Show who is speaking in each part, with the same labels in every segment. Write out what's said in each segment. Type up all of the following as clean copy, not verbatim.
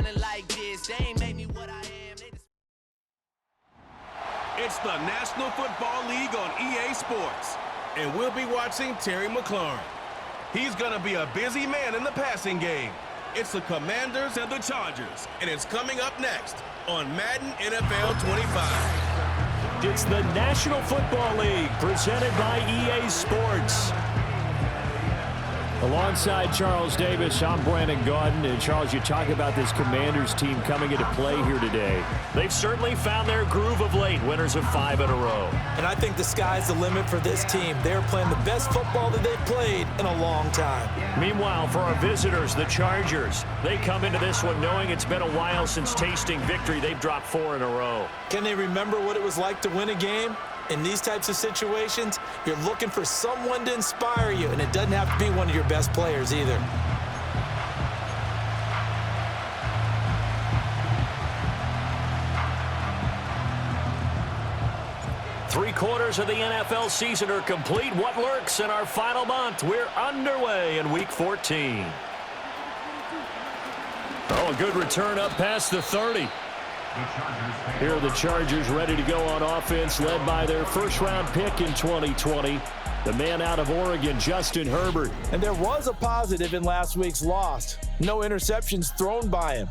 Speaker 1: feeling like this. They ain't made me what I am.
Speaker 2: It's the National Football League on EA Sports, and we'll be watching Terry McLaurin. He's going to be a busy man in the passing game. It's the Commanders and the Chargers, and it's coming up next on Madden NFL 25.
Speaker 3: It's the National Football League presented by EA Sports. Alongside Charles Davis, I'm Brandon Gaudin. And Charles, you talk about this Commanders team coming into play here today. They've certainly found their groove of late, winners of 5 in a row.
Speaker 4: And I think the sky's the limit for this team. They're playing the best football that they've played in a long time.
Speaker 3: Meanwhile, for our visitors, the Chargers, they come into this one knowing it's been a while since tasting victory. They've dropped 4 in a row.
Speaker 4: Can they remember what it was like to win a game? In these types of situations, you're looking for someone to inspire you, and it doesn't have to be one of your best players either.
Speaker 3: Three-quarters of the NFL season are complete. What lurks in our final month? We're underway in Week 14. Oh, a good return up past the 30. Here are the Chargers ready to go on offense, led by their first-round pick in 2020, the man out of Oregon, Justin Herbert.
Speaker 4: And there was a positive in last week's loss. No interceptions thrown by him.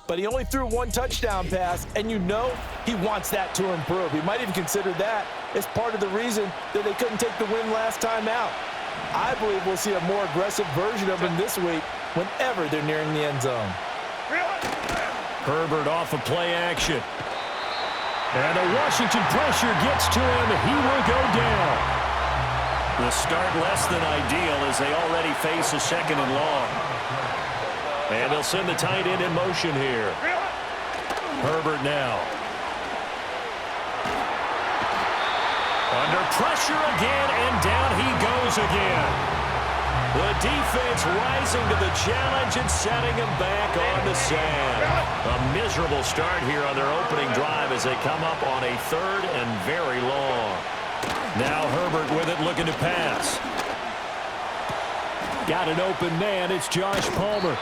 Speaker 4: But he only threw 1 touchdown pass, and you know he wants that to improve. He might even consider that as part of the reason that they couldn't take the win last time out. I believe we'll see a more aggressive version of him this week whenever they're nearing the end zone.
Speaker 3: Herbert off of play action. And the Washington pressure gets to him. He will go down. The start less than ideal as they already face a 2nd and long. And they'll send the tight end in motion here. Herbert now. Under pressure again, and down he goes again. The defense rising to the challenge and setting him back on the sand. A miserable start here on their opening drive as they come up on a 3rd and very long. Now Herbert with it, looking to pass. Got an open man. It's Josh Palmer.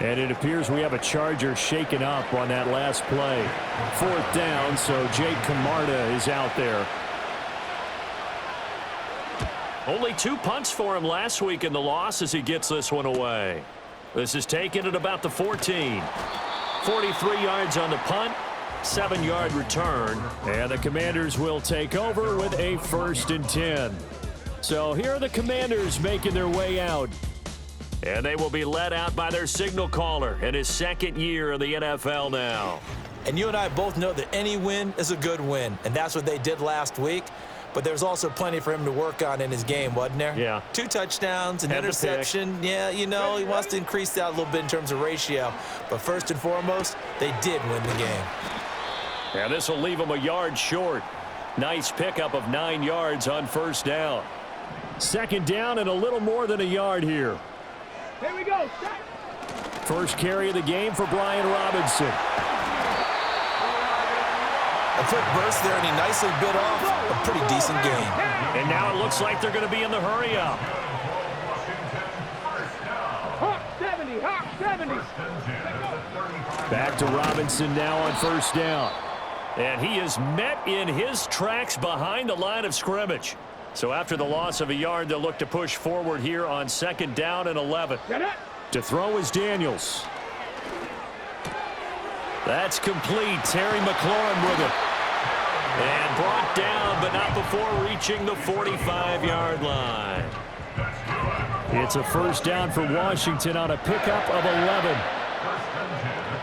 Speaker 3: And it appears we have a Charger shaken up on that last play. 4th down, so Jake Camarda is out there. Only 2 punts for him last week in the loss as he gets this one away. This is taken at about the 14. 43 yards on the punt, 7-yard return. And the Commanders will take over with a 1st and 10. So here are the Commanders making their way out. And they will be led out by their signal caller in his 2nd year in the NFL now.
Speaker 4: And you and I both know that any win is a good win, and that's what they did last week. But there's also plenty for him to work on in his game, wasn't there?
Speaker 3: Yeah.
Speaker 4: 2 touchdowns, an interception. Yeah, you know, he wants to increase that a little bit in terms of ratio. But first and foremost, they did win the game.
Speaker 3: Yeah, this will leave him a yard short. Nice pickup of 9 yards on 1st down. 2nd down and a little more than a yard here.
Speaker 5: Here we go.
Speaker 3: First carry of the game for Brian Robinson.
Speaker 4: A quick burst there, and he nicely bit off a pretty decent game.
Speaker 3: And now it looks like they're going to be in the hurry-up.
Speaker 5: Hawk 70, Hawk 70.
Speaker 3: Back to Robinson now on 1st down. And he is met in his tracks behind the line of scrimmage. So after the loss of a yard, they'll look to push forward here on 2nd down and 11. To throw is Daniels. That's complete. Terry McLaurin with it. And brought down, but not before reaching the 45-yard line. It's a 1st down for Washington on a pickup of 11.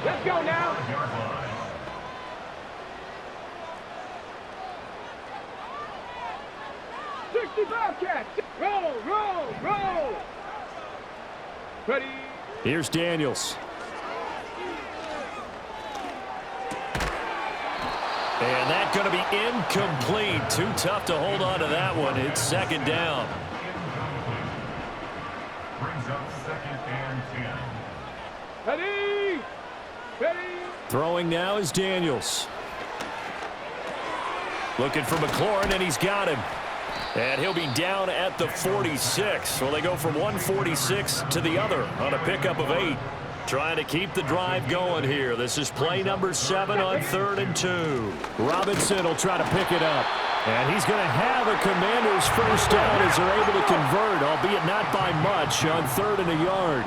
Speaker 5: Let's go now. Bobcats. Roll, roll, roll. Ready.
Speaker 3: Here's Daniels. And that's going to be incomplete. Too tough to hold on to that one. It's 2nd down.
Speaker 6: Brings up 2nd and 10.
Speaker 5: Ready. Ready.
Speaker 3: Throwing now is Daniels. Looking for McLaurin, and he's got him. And he'll be down at the 46. Well, they go from 146 to the other on a pickup of 8. Trying to keep the drive going here. This is play number 7 on 3rd and 2.
Speaker 7: Robinson will try to pick it up. And he's going to have a Commanders first down as they're able to convert, albeit not by much, on 3rd and a yard.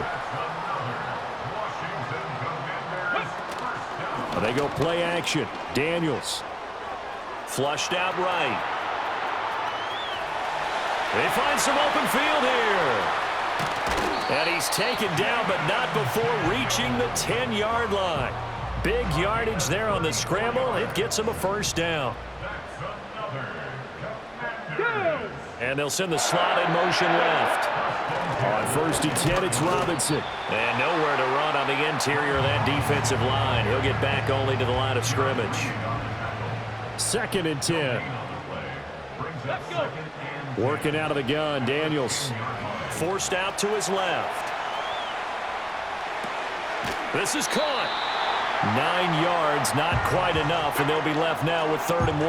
Speaker 7: They go play action. Daniels.
Speaker 3: Flushed out right. They find some open field here. And he's taken down, but not before reaching the 10-yard line. Big yardage there on the scramble. It gets him a first down. And they'll send the slot in motion left.
Speaker 7: On 1st and 10, it's Robinson.
Speaker 3: And nowhere to run on the interior of that defensive line. He'll get back only to the line of scrimmage.
Speaker 7: 2nd and 10. Working out of the gun, Daniels.
Speaker 3: Forced out to his left. This is caught. 9 yards, not quite enough, and they'll be left now with 3rd and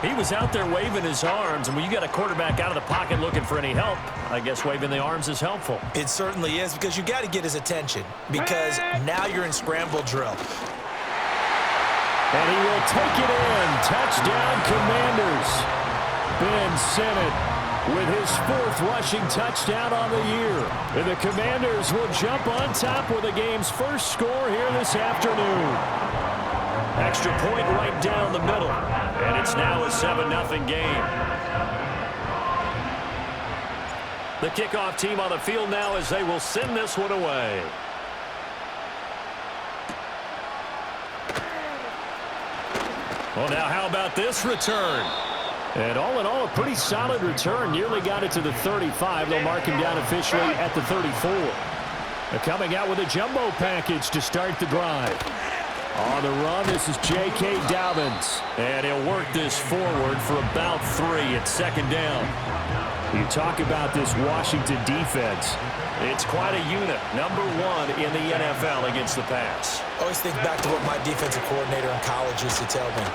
Speaker 3: 1. He was out there waving his arms, and when you got a quarterback out of the pocket looking for any help, I guess waving the arms is helpful.
Speaker 4: It certainly is, because you got to get his attention, because now you're in scramble drill.
Speaker 7: And he will take it in. Touchdown, Commanders. Ben Sinnott with his 4th rushing touchdown on the year. And the Commanders will jump on top with the game's first score here this afternoon.
Speaker 3: Extra point right down the middle. And it's now a 7-0 game. The kickoff team on the field now as they will send this one away. Well, now how about this return?
Speaker 7: And all in all, a pretty solid return. Nearly got it to the 35. They'll mark him down officially at the 34. They're coming out with a jumbo package to start the drive. On the run, this is J.K. Dobbins.
Speaker 3: And he'll work this forward for about 3 at 2nd down.
Speaker 7: You talk about this Washington defense.
Speaker 3: It's quite a unit. Number 1 in the NFL against the pass.
Speaker 4: I always think back to what my defensive coordinator in college used to tell me.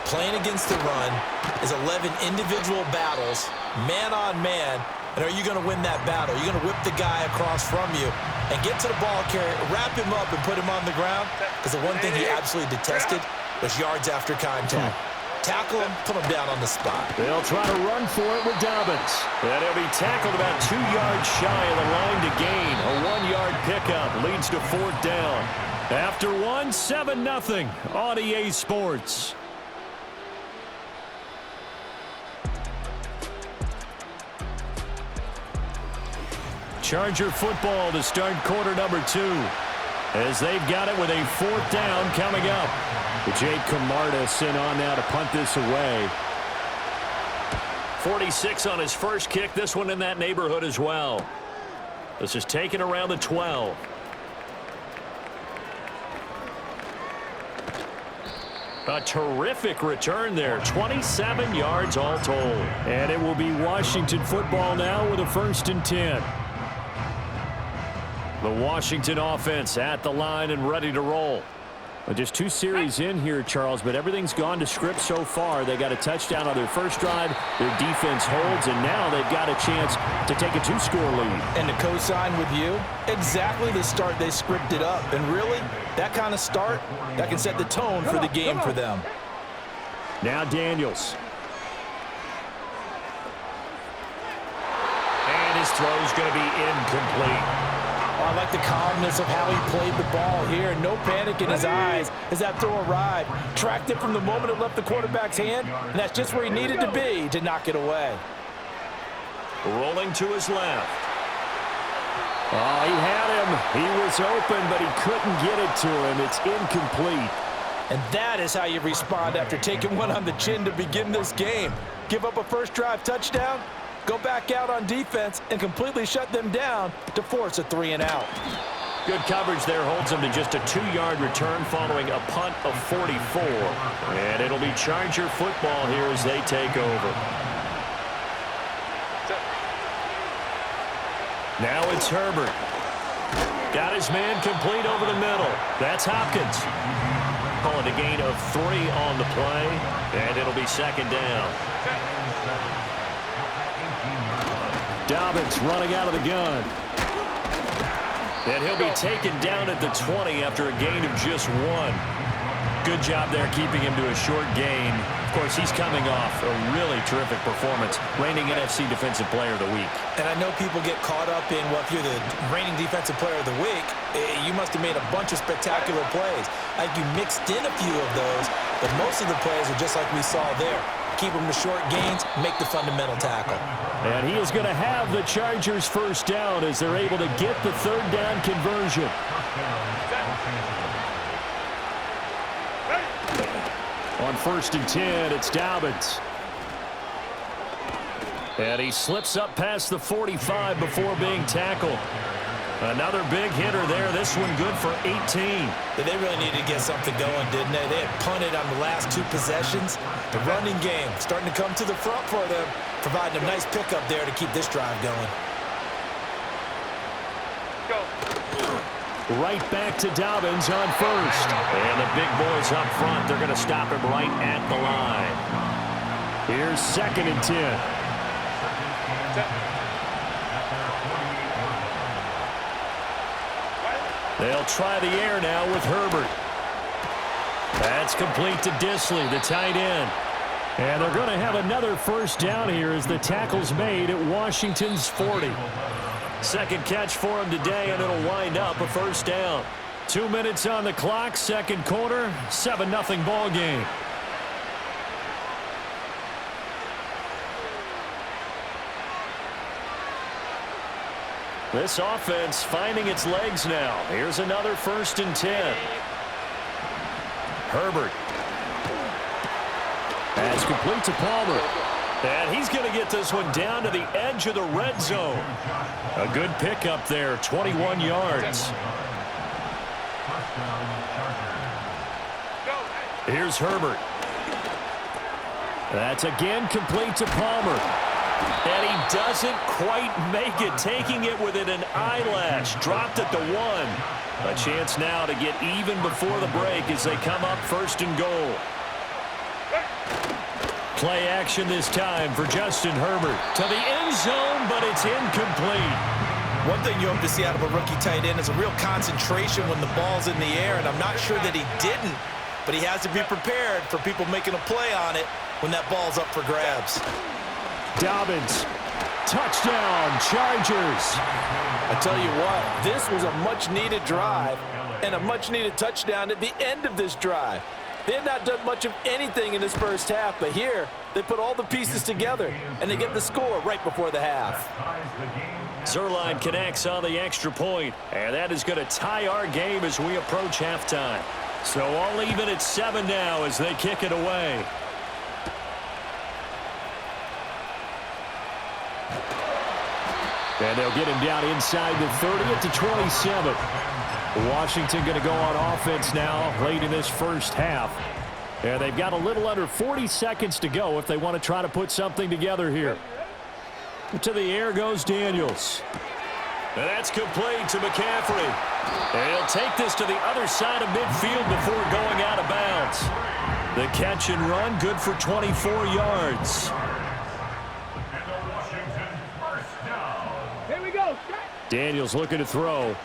Speaker 4: Playing against the run is 11 individual battles, man on man, and are you going to win that battle? You're going to whip the guy across from you and get to the ball carrier, wrap him up, and put him on the ground? Because the one thing he absolutely detested was yards after contact. Tackle him, put him down on the spot.
Speaker 7: They'll try to run for it with Dobbins.
Speaker 3: And he'll be tackled about 2 yards shy of the line to gain. A 1-yard pickup leads to 4th down.
Speaker 7: After 1, 7-0 on EA Sports. Charger football to start quarter number 2. As they've got it with a 4th down coming up. Jake Camarda sent on now to punt this away.
Speaker 3: 46 on his first kick. This one in that neighborhood as well. This is taken around the 12. A terrific return there. 27 yards all told.
Speaker 7: And it will be Washington football now with a 1st and 10.
Speaker 3: The Washington offense at the line and ready to roll.
Speaker 7: Well, just 2 series in here, Charles, but everything's gone to script so far. They got a touchdown on their first drive. Their defense holds, and now they've got a chance to take a 2-score lead.
Speaker 4: And to co-sign with you, exactly the start they scripted up. And really, that kind of start, that can set the tone for the game for them.
Speaker 7: Now Daniels.
Speaker 3: And his throw's going to be incomplete.
Speaker 4: I like the calmness of how he played the ball here. No panic in his eyes as that throw arrived. Tracked it from the moment it left the quarterback's hand, and that's just where he needed to be to knock it away.
Speaker 3: Rolling to his left.
Speaker 7: Oh, he had him. He was open, but he couldn't get it to him. It's incomplete.
Speaker 4: And that is how you respond after taking one on the chin to begin this game. Give up a first drive touchdown, go back out on defense and completely shut them down to force a 3-and-out.
Speaker 3: Good coverage there holds them to just a 2-yard return following a punt of 44. And it'll be Charger football here as they take over. Now it's Herbert. Got his man complete over the middle. That's Hopkins. Calling a gain of 3 on the play. And it'll be 2nd down.
Speaker 7: Dobbins running out of the gun.
Speaker 3: And he'll be taken down at the 20 after a gain of just 1. Good job there keeping him to a short gain. Of course, he's coming off a really terrific performance, reigning NFC Defensive Player of the Week.
Speaker 4: And I know people get caught up in, well, if you're the reigning Defensive Player of the Week, you must have made a bunch of spectacular plays. Like you mixed in a few of those, but most of the plays are just like we saw there. Keep them to short gains, make the fundamental tackle.
Speaker 7: And he is going to have the Chargers first down as they're able to get the third down conversion. On 1st and 10, it's Dobbins. And he slips up past the 45 before being tackled. Another big hitter there. This one good for 18.
Speaker 4: They really needed to get something going, didn't they? They had punted on the last 2 possessions. The running game starting to come to the front for them, providing a nice pickup there to keep this drive going.
Speaker 7: Right back to Dobbins on 1st.
Speaker 3: And the big boys up front, they're going to stop him right at the line.
Speaker 7: Here's 2nd and 10.
Speaker 3: They'll try the air now with Herbert. That's complete to Disley, the tight end.
Speaker 7: And they're going to have another first down here as the tackle's made at Washington's 40.
Speaker 3: Second catch for him today, and it'll wind up a first down.
Speaker 7: 2 minutes on the clock, second quarter, 7-0 ball game.
Speaker 3: This offense finding its legs now. Here's another 1st and 10. Herbert.
Speaker 7: Pass complete to Palmer.
Speaker 3: And he's going to get this one down to the edge of the red zone. A good pickup there, 21 yards. Here's Herbert.
Speaker 7: That's again complete to Palmer.
Speaker 3: And he doesn't quite make it, taking it within an eyelash. Dropped at the 1. A chance now to get even before the break as they come up 1st and goal. Play action this time for Justin Herbert. To the end zone, but it's incomplete.
Speaker 4: One thing you hope to see out of a rookie tight end is a real concentration when the ball's in the air, and I'm not sure that he didn't, but he has to be prepared for people making a play on it when that ball's up for grabs.
Speaker 7: Dobbins. Touchdown, Chargers.
Speaker 4: I tell you what, this was a much-needed drive and a much-needed touchdown at the end of this drive. They had not done much of anything in this first half, but here they put all the pieces together, and they get the score right before the half.
Speaker 3: Zuerlein connects on the extra point, and that is going to tie our game as we approach halftime. So all even at 7 now as they kick it away.
Speaker 7: And they'll get him down inside the 30 at the 27. Washington going to go on offense now late in this first half. And they've got a little under 40 seconds to go if they want to try to put something together here. To the air goes Daniels.
Speaker 3: And that's complete to McCaffrey. And he'll take this to the other side of midfield before going out of bounds. The catch and run good for 24 yards.
Speaker 5: Here we go.
Speaker 7: Daniels looking to throw.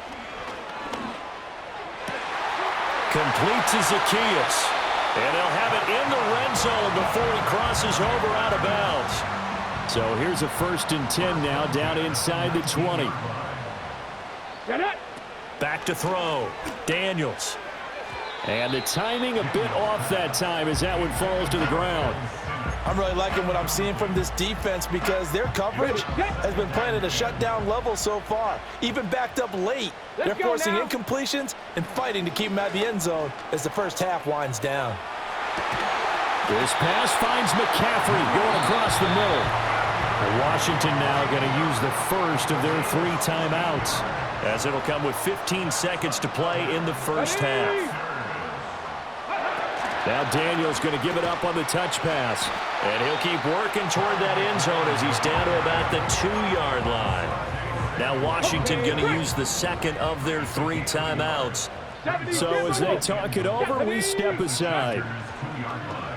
Speaker 3: Complete to Zacchaeus. And they'll have it in the red zone before he crosses over out of bounds.
Speaker 7: So here's a 1st and 10 now down inside the 20.
Speaker 3: Back to throw. Daniels.
Speaker 7: And the timing a bit off that time as that one falls to the ground.
Speaker 4: I'm really liking what I'm seeing from this defense because their coverage has been playing at a shutdown level so far. Even backed up late, they're forcing incompletions and fighting to keep them at the end zone as the first half winds down.
Speaker 7: This pass finds McCaffrey going across the middle. And Washington now going to use the first of their 3 timeouts,
Speaker 3: as it'll come with 15 seconds to play in the first half.
Speaker 7: Now Daniels going to give it up on the touch pass.
Speaker 3: And he'll keep working toward that end zone as he's down to about the 2-yard line. Now Washington going to use the second of their 3 timeouts.
Speaker 7: So as they talk it over, we step aside.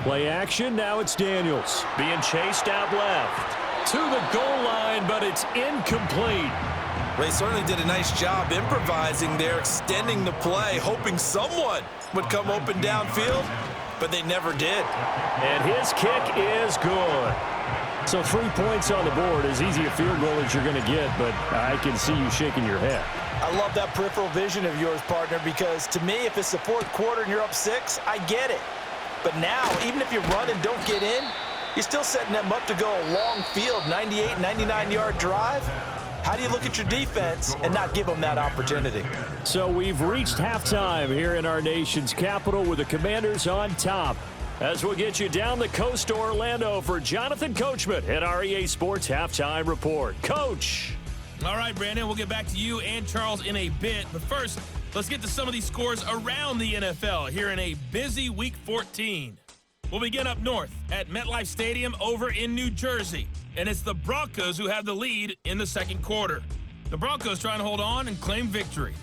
Speaker 7: Play action, now it's Daniels.
Speaker 3: Being chased out left. To the goal line, but it's incomplete.
Speaker 4: They certainly did a nice job improvising there, extending the play, hoping someone would come open downfield, but they never did.
Speaker 3: And his kick is good.
Speaker 7: So 3 points on the board, as easy a field goal as you're going to get, but I can see you shaking your head.
Speaker 4: I love that peripheral vision of yours, partner, because to me, if it's the fourth quarter and you're up 6, I get it. But now, even if you run and don't get in, you're still setting them up to go a long field, 98, 99-yard drive. How do you look at your defense and not give them that opportunity?
Speaker 7: So we've reached halftime here in our nation's capital with the Commanders on top. As we'll get you down the coast to Orlando for Jonathan Coachman at our EA Sports Halftime Report. Coach.
Speaker 8: All right, Brandon, we'll get back to you and Charles in a bit. But first, let's get to some of these scores around the NFL here in a busy Week 14. We'll begin up north at MetLife Stadium over in New Jersey. And it's the Broncos who have the lead in the second quarter. The Broncos trying to hold on and claim victory.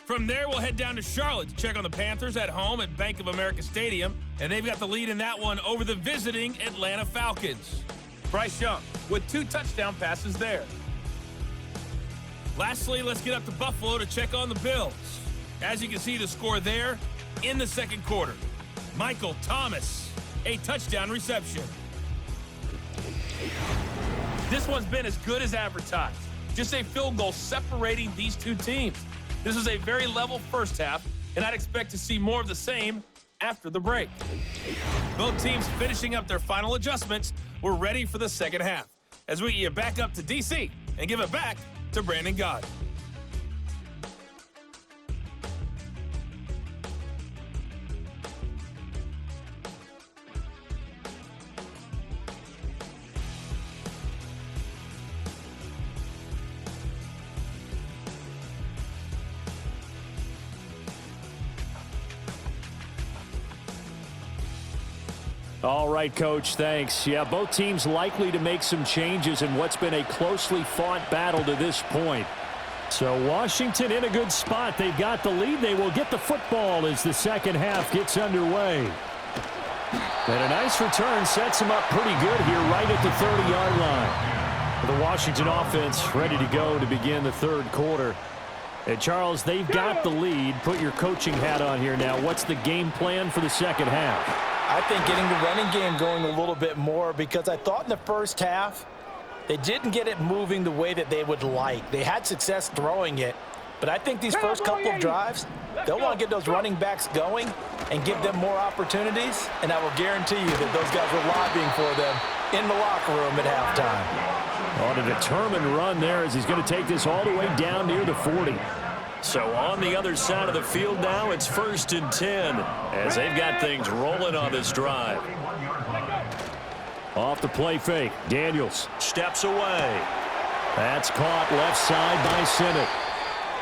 Speaker 8: From there, we'll head down to Charlotte to check on the Panthers at home at Bank of America Stadium. And they've got the lead in that one over the visiting Atlanta Falcons. Bryce Young with 2 touchdown passes there. Lastly, let's get up to Buffalo to check on the Bills. As you can see, the score there in the second quarter. Michael Thomas, a touchdown reception. This one's been as good as advertised. Just a field goal separating these two teams. This was a very level first half, and I'd expect to see more of the same after the break. Both teams finishing up their final adjustments. We're ready for the second half as we get back up to DC and give it back to Brandon Gaudin.
Speaker 7: All right, Coach, thanks. Yeah, both teams likely to make some changes in what's been a closely fought battle to this point. So Washington in a good spot. They've got the lead. They will get the football as the second half gets underway. And a nice return sets them up pretty good here right at the 30-yard line. The Washington offense ready to go to begin the third quarter. And, Charles, they've got the lead. Put your coaching hat on here now. What's the game plan for the second half?
Speaker 4: I think getting the running game going a little bit more, because I thought in the first half they didn't get it moving the way that they would like. They had success throwing it, but I think these first couple of drives, they'll want to get those running backs going and give them more opportunities, and I will guarantee you that those guys were lobbying for them in the locker room at halftime.
Speaker 7: On a determined run there as he's going to take this all the way down near the 40.
Speaker 3: So on the other side of the field now, it's 1st and 10 as they've got things rolling on this drive.
Speaker 7: Off the play fake, Daniels
Speaker 3: Steps away.
Speaker 7: That's caught left side by Sinnott.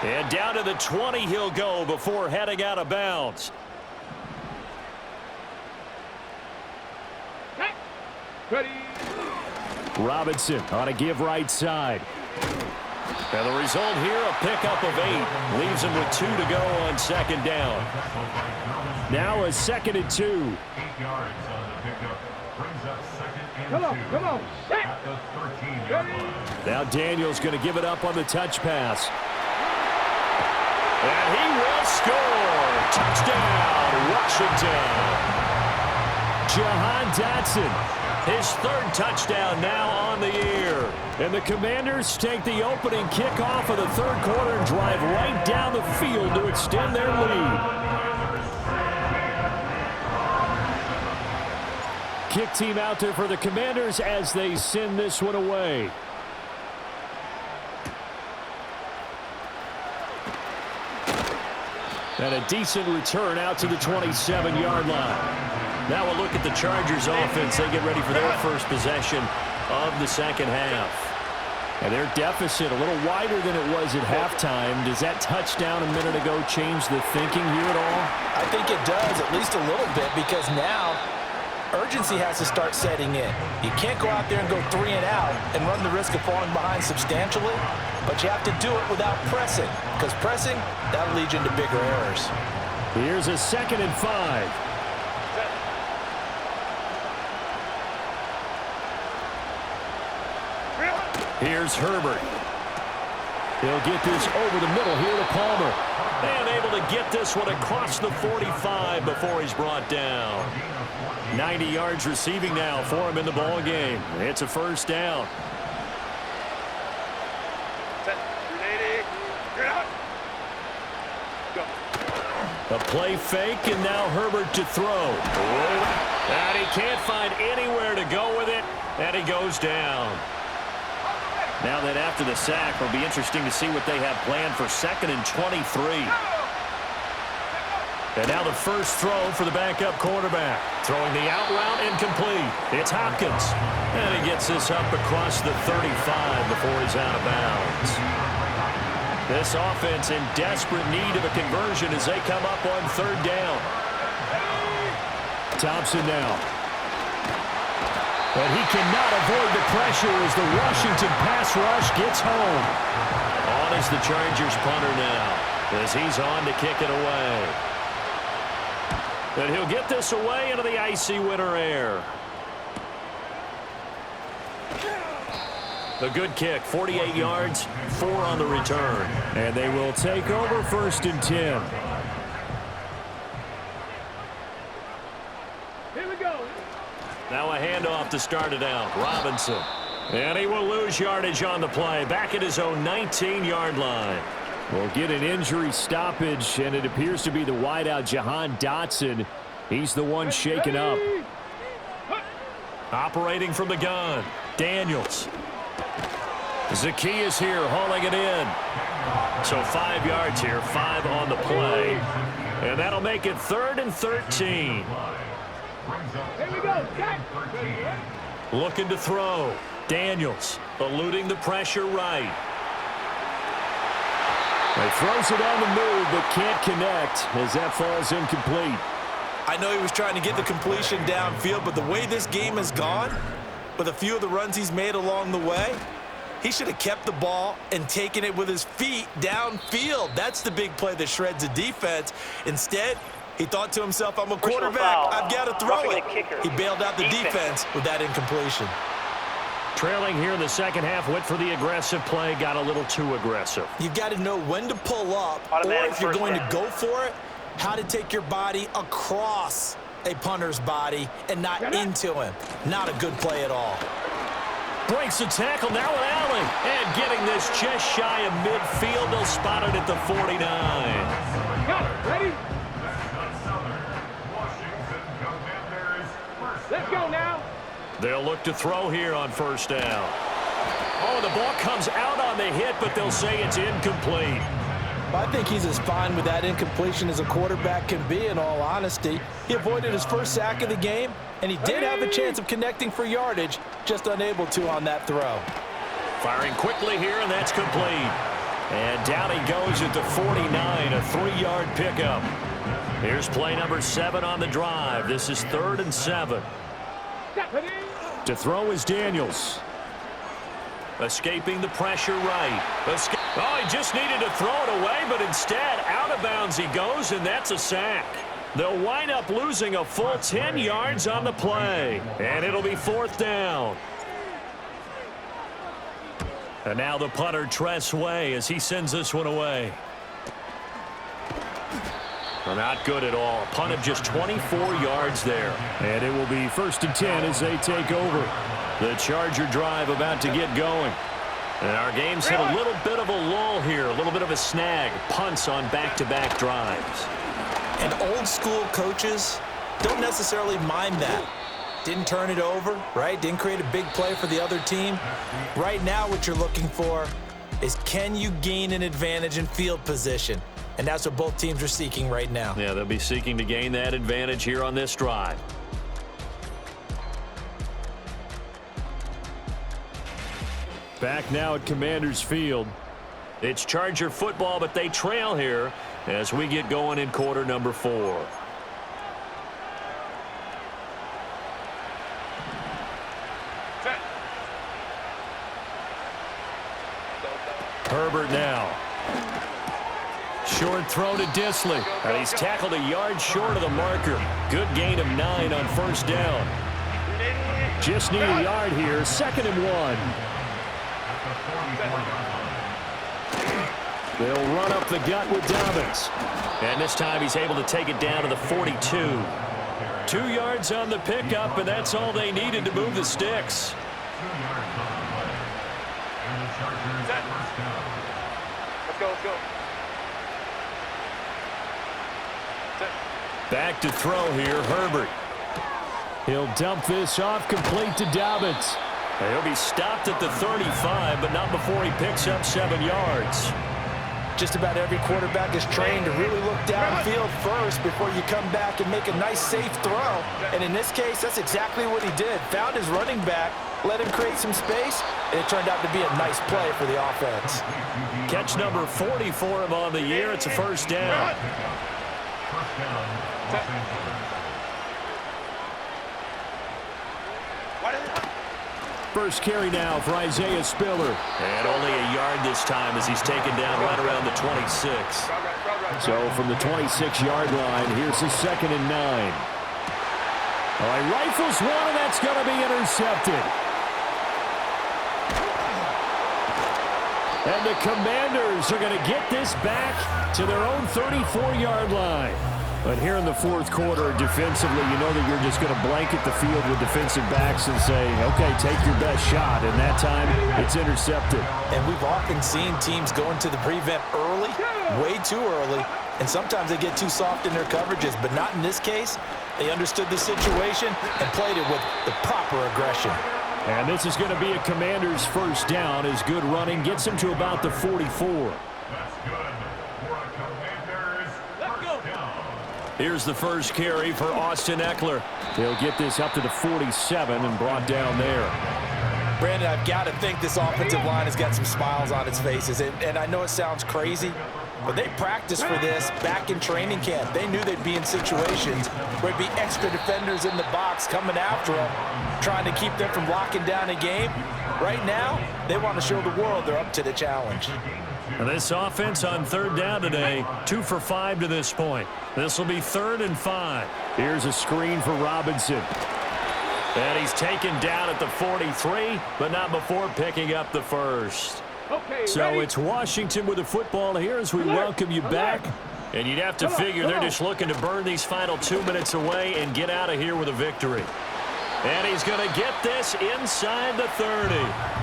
Speaker 3: And down to the 20 he'll go before heading out of bounds.
Speaker 5: Ready.
Speaker 7: Robinson on a give right side.
Speaker 3: And the result here, a pickup of 8. Leaves him with 2 to go on second down.
Speaker 7: Now a 2nd and 2.
Speaker 6: 8 yards on the pickup. Brings up 2nd and 2.
Speaker 5: Come on. Set.
Speaker 6: At the 13-yard line.
Speaker 7: Now Daniels going to give it up on the touch pass.
Speaker 3: And he will score. Touchdown, Washington.
Speaker 7: Jahan Dotson.
Speaker 3: His 3rd touchdown now on the year.
Speaker 7: And the Commanders take the opening kickoff of the third quarter and drive right down the field to extend their lead. Kick team out there for the Commanders as they send this one away. And a decent return out to the 27-yard line.
Speaker 3: Now we'll look at the Chargers offense. They get ready for their first possession of the second half.
Speaker 7: And their deficit a little wider than it was at halftime. Does that touchdown a minute ago change the thinking here at all?
Speaker 4: I think it does, at least a little bit, because now urgency has to start setting in. You can't go out there and go 3 and out and run the risk of falling behind substantially, but you have to do it without pressing, because pressing, that'll lead you into bigger errors.
Speaker 7: Here's a 2nd and 5.
Speaker 3: Here's Herbert.
Speaker 7: He'll get this over the middle here to Palmer.
Speaker 3: And able to get this one across the 45 before he's brought down. 90 yards receiving now for him in the ball game. It's a first down. A play fake, and now Herbert to throw. And he can't find anywhere to go with it, and he goes down. Now that after the sack, it'll be interesting to see what they have planned for 2nd and 23. And now the first throw for the backup quarterback. Throwing the out route incomplete. It's Hopkins. And he gets this up across the 35 before he's out of bounds. This offense in desperate need of a conversion as they come up on 3rd down.
Speaker 7: Thompson now. But he cannot avoid the pressure as the Washington pass rush gets home.
Speaker 3: On is the Chargers punter now as he's on to kick it away. And he'll get this away into the icy winter air. A good kick, 48 yards, 4 on the return.
Speaker 7: And they will take over 1st and 10.
Speaker 5: Here we go.
Speaker 3: Now a handoff to start it out. Robinson. And he will lose yardage on the play. Back at his own 19-yard line.
Speaker 7: We'll get an injury stoppage, and it appears to be the wideout Jahan Dotson. He's the one shaken up.
Speaker 3: Operating from the gun. Daniels. Zacchaeus here hauling it in. So 5 yards here, 5 on the play. And that'll make it 3rd and 13.
Speaker 5: Here we go. Set.
Speaker 3: Looking to throw. Daniels eluding the pressure right.
Speaker 7: He throws it on the move but can't connect as that falls incomplete.
Speaker 4: I know he was trying to get the completion downfield, but the way this game has gone, with a few of the runs he's made along the way, he should have kept the ball and taken it with his feet downfield. That's the big play that shreds the defense. Instead, he thought to himself, I'm a quarterback, I've got to throw it. He bailed out the defense with that incompletion.
Speaker 3: Trailing here in the second half, went for the aggressive play, got a little too aggressive.
Speaker 4: You've got to know when to pull up, or if you're going to go for it, how to take your body across a punter's body and not into him. Not a good play at all.
Speaker 3: Breaks the tackle now with Allen. And getting this just shy of midfield. They'll spot it at the 49.
Speaker 5: Got it. Ready? Let's go now.
Speaker 3: They'll look to throw here on 1st down. Oh, the ball comes out on the hit, but they'll say it's incomplete.
Speaker 4: I think he's as fine with that incompletion as a quarterback can be, in all honesty. He avoided his first sack of the game, and he did have a chance of connecting for yardage, just unable to on that throw.
Speaker 3: Firing quickly here, and that's complete. And down he goes at the 49, a 3-yard pickup. Here's play number 7 on the drive. This is 3rd and 7.
Speaker 7: To throw is Daniels.
Speaker 3: Escaping the pressure right. Oh, he just needed to throw it away, but instead, out of bounds he goes, and that's a sack. They'll wind up losing a full 10 yards on the play, and it'll be 4th down. And now the punter, Tress Way, as he sends this one away. Not good at all. A punt of just 24 yards there.
Speaker 7: And it will be 1st and 10 as they take over.
Speaker 3: The Charger drive about to get going. And our game's hit a little bit of a lull here, a little bit of a snag. Punts on back-to-back drives.
Speaker 4: And old school coaches don't necessarily mind that. Didn't turn it over, right? Didn't create a big play for the other team. Right now what you're looking for is, can you gain an advantage in field position? And that's what both teams are seeking right now.
Speaker 3: Yeah, they'll be seeking to gain that advantage here on this drive.
Speaker 7: Back now at Commanders Field.
Speaker 3: It's Charger football, but they trail here as we get going in quarter number 4.
Speaker 7: Herbert now. Short throw to Dissly.
Speaker 3: And he's tackled a yard short of the marker. Good gain of 9 on 1st down.
Speaker 7: Just need a yard here. 2nd and 1. They'll run up the gut with Dobbins.
Speaker 3: And this time he's able to take it down to the 42. 2 yards on the pickup, and that's all they needed to move the sticks.
Speaker 6: 2 yards on the play. And the Chargers first down.
Speaker 5: Let's go, let's go.
Speaker 3: Back to throw here, Herbert.
Speaker 7: He'll dump this off, complete to Dobbins.
Speaker 3: He'll be stopped at the 35, but not before he picks up 7 yards.
Speaker 4: Just about every quarterback is trained to really look downfield first before you come back and make a nice, safe throw. And in this case, that's exactly what he did. Found his running back, let him create some space, and it turned out to be a nice play for the offense.
Speaker 3: Catch number 40 for him on the year. It's a first down.
Speaker 6: First down, Los Angeles.
Speaker 7: First carry now for Isaiah Spiller.
Speaker 3: And only a yard this time as he's taken down right around the 26.
Speaker 7: So from the 26-yard line, here's the 2nd and 9. All right, rifles one, and that's going to be intercepted. And the Commanders are going to get this back to their own 34-yard line. But here in the fourth quarter, defensively, you know that you're just going to blanket the field with defensive backs and say, okay, take your best shot. And that time, it's intercepted.
Speaker 4: And we've often seen teams go into the prevent early, way too early, and sometimes they get too soft in their coverages, but not in this case. They understood the situation and played it with the proper aggression.
Speaker 7: And this is going to be a Commander's first down as good running gets him to about the 44.
Speaker 6: That's good for a Commanders first down.
Speaker 3: Here's the first carry for Austin Eckler.
Speaker 7: They'll get this up to the 47 and brought down there.
Speaker 4: Brandon, I've got to think this offensive line has got some smiles on its faces. And I know it sounds crazy, but they practiced for this back in training camp. They knew they'd be in situations where there'd be extra defenders in the box coming after them, trying to keep them from locking down a game. Right now, they want to show the world they're up to the challenge.
Speaker 3: And this offense on 3rd down today, 2 for 5 to this point. This will be 3rd and 5.
Speaker 7: Here's a screen for Robinson.
Speaker 3: And he's taken down at the 43, but not before picking up the first.
Speaker 5: Okay,
Speaker 3: So
Speaker 5: ready?
Speaker 3: it's Washington with the football here as we welcome you back. And you'd have to figure they're just looking to burn these final 2 minutes away and get out of here with a victory. And he's going to get this inside the 30.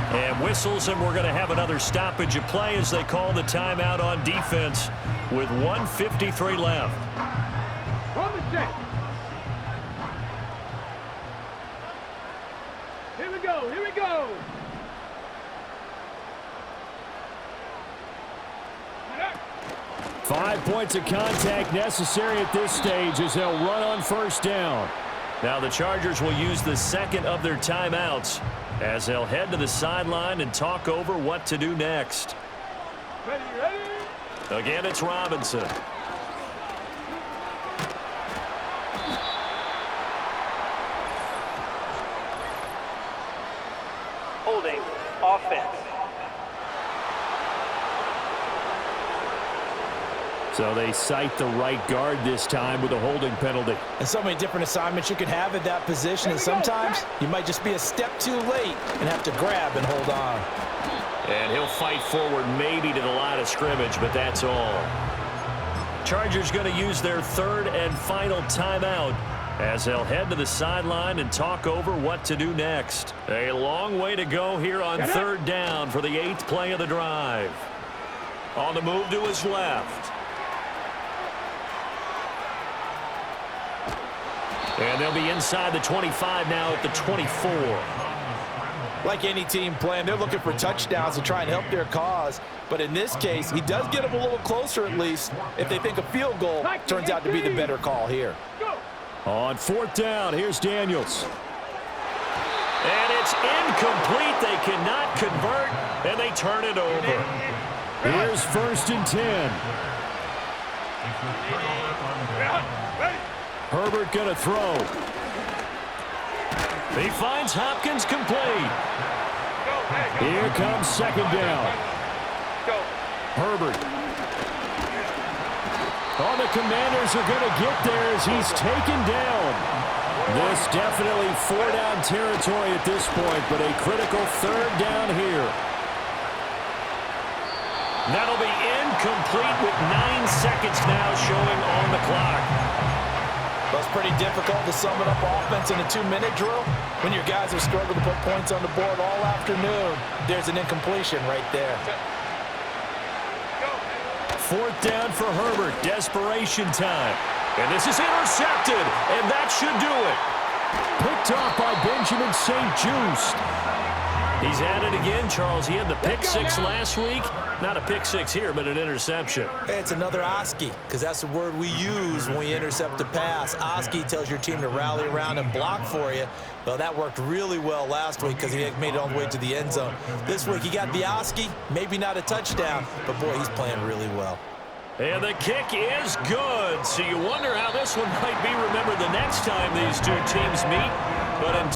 Speaker 3: And whistles, and we're going to have another stoppage of play as they call the timeout on defense with 1:53 left.
Speaker 5: Run the check. Here we go, here we go.
Speaker 7: 5 points of contact necessary at this stage as they'll run on first down.
Speaker 3: Now the Chargers will use the second of their timeouts as they'll head to the sideline and talk over what to do next.
Speaker 5: Ready, ready?
Speaker 3: Again, it's Robinson.
Speaker 9: Holding offense.
Speaker 7: So they cite the right guard this time with a holding penalty.
Speaker 4: And so many different assignments you can have at that position, and sometimes you might just be a step too late and have to grab and hold on.
Speaker 3: And he'll fight forward maybe to the line of scrimmage, but that's all. Chargers going to use their 3rd and final timeout as they'll head to the sideline and talk over what to do next. A long way to go here on 3rd down for the 8th play of the drive. On the move to his left. And they'll be inside the 25 now at the 24.
Speaker 4: Like any team playing, they're looking for touchdowns to try and help their cause. But in this case, he does get them a little closer at least if they think a field goal turns out to be the better call here.
Speaker 7: On 4th down, here's Daniels.
Speaker 3: And it's incomplete. They cannot convert, and they turn it over.
Speaker 7: Here's 1st and 10. Herbert going to throw.
Speaker 3: He finds Hopkins complete.
Speaker 7: Here comes 2nd down. Herbert. Oh, the Commanders are going to get there as he's taken down. This definitely 4-down territory at this point, but a critical 3rd down here.
Speaker 3: That'll be incomplete with 9 seconds now showing on the clock.
Speaker 4: Well, it's pretty difficult to sum it up offense in a 2-minute drill. When your guys have struggled to put points on the board all afternoon, there's an incompletion right there.
Speaker 7: 4th down for Herbert. Desperation time.
Speaker 3: And this is intercepted, and that should do it.
Speaker 7: Picked off by Benjamin St-Juste.
Speaker 3: He's at it again, Charles. He had the pick 6 last week. Not a pick 6 here, but an interception.
Speaker 4: It's another Oski, because that's the word we use when we intercept a pass. Oski tells your team to rally around and block for you. Well, that worked really well last week because he made it all the way to the end zone. This week he got the Oski, maybe not a touchdown, but boy, he's playing really well.
Speaker 3: And the kick is good. So you wonder how this one might be remembered the next time these two teams meet. But